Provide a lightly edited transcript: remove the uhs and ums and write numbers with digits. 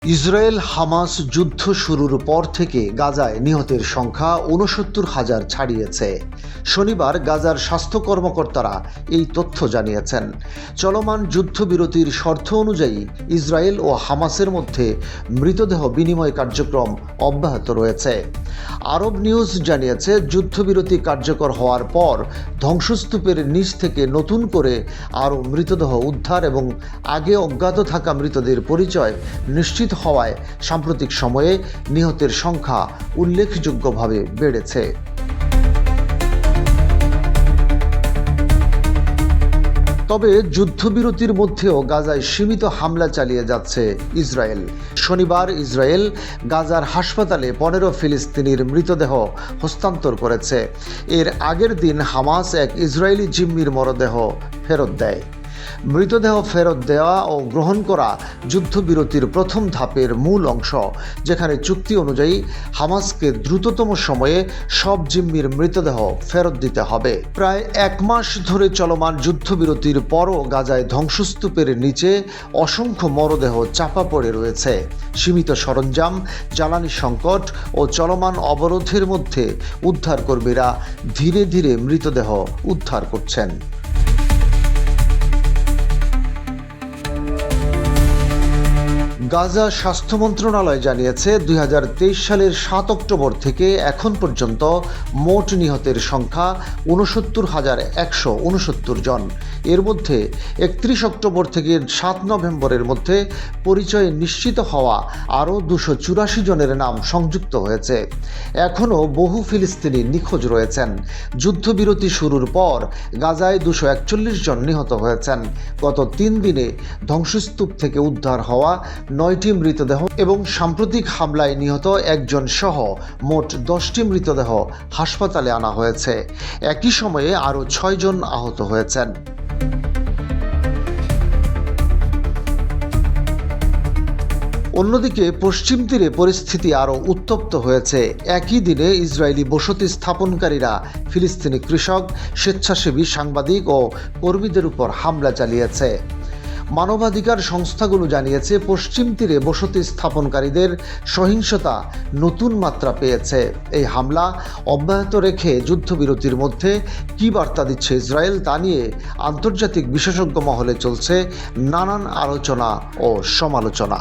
Israel Hamas যুদ্ধ শুরুর পর থেকে গাজায় নিহতের সংখ্যা ৬৯,০০০ ছাড়িয়েছে। শনিবার গাজার স্বাস্থ্য কর্মকর্তারা এই তথ্য জানিয়েছেন। চলমান যুদ্ধবিরতির শর্ত অনুযায়ী ইসরায়েল ও হামাসের মধ্যে মৃতদেহ বিনিময় কার্যক্রম অব্যাহত রয়েছে। আরব নিউজ জানিয়েছে, যুদ্ধবিরতি কার্যকর হওয়ার পর ধ্বংসস্তূপের নিচ থেকে নতুন করে আরও মৃতদেহ উদ্ধার এবং আগে অজ্ঞাত থাকা মৃতদের পরিচয় নিশ্চিত হওয়ায় সাম্প্রতিক সময়ে নিহতের সংখ্যা উল্লেখযোগ্যভাবে বেড়েছে। তবে যুদ্ধবিরতির মধ্যেও গাজায় সীমিত হামলা চালিয়ে যাচ্ছে ইসরায়েল। শনিবার ইসরায়েল গাজার হাসপাতালে ১৫ ফিলিস্তিনির মৃতদেহ হস্তান্তর করেছে। এর আগের দিন হামাস এক ইসরায়েলি জিম্মির মরদেহ ফেরত দেয়। মৃতদেহ ফেরত দেওয়া ও গ্রহণ করা যুদ্ধবিরতির প্রথম ধাপের মূল অংশ, যেখানে চুক্তি অনুযায়ী হামাসকে দ্রুততম সময়ে সব জিম্মির মৃতদেহ ফেরত দিতে হবে। প্রায় ১ মাস ধরে চলমান যুদ্ধবিরতির পরও গাজায় ধ্বংসস্তূপের নিচে অসংখ্য মরদেহ চাপা পড়ে রয়েছে। সীমিত সরঞ্জাম, জ্বালানি সংকট ও চলমান অবরোধের মধ্যে উদ্ধারকর্মীরা ধীরে ধীরে মৃতদেহ উদ্ধার করছেন। গাজা স্বাস্থ্য মন্ত্রণালয় জানিয়েছে, ২০২৩ সালের ৭ অক্টোবর থেকে এখন পর্যন্ত মোট নিহতের সংখ্যা ৬৯,১৬৯ জন। এর মধ্যে ৩১ অক্টোবর থেকে ৭ নভেম্বরের মধ্যে পরিচয় নিশ্চিত হওয়া আরও ২৮৪ জনের নাম সংযুক্ত হয়েছে। এখনও বহু ফিলিস্তিনি নিখোঁজ রয়েছেন। যুদ্ধবিরতি শুরুর পর গাজায় ২৪১ জন নিহত হয়েছেন। গত ৩ দিনে ধ্বংসস্তূপ থেকে উদ্ধার হওয়া ৯টি মৃতদেহ এবং সাম্প্রতিক হামলায় নিহত একজন সহ মোট ১০টি মৃতদেহ হাসপাতালে আনা হয়েছে। একই সময়ে আরও ৬ জন আহত হয়েছেন। অন্যদিকে পশ্চিম তীরে পরিস্থিতি আরও উত্তপ্ত হয়েছে। একই দিনে ইসরায়েলি বসতি স্থাপনকারীরা ফিলিস্তিনি কৃষক, স্বেচ্ছাসেবী, সাংবাদিক ও কর্মীদের উপর হামলা চালিয়েছে। মানবাধিকার সংস্থাগুলো জানিয়েছে, পশ্চিম তীরে বসতি স্থাপনকারীদের সহিংসতা নতুন মাত্রা পেয়েছে। এই হামলা অব্যাহত রেখে যুদ্ধবিরতির মধ্যে কী বার্তা দিচ্ছে ইসরায়েল, তা নিয়ে আন্তর্জাতিক বিশেষজ্ঞ মহলে চলছে নানান আলোচনা ও সমালোচনা।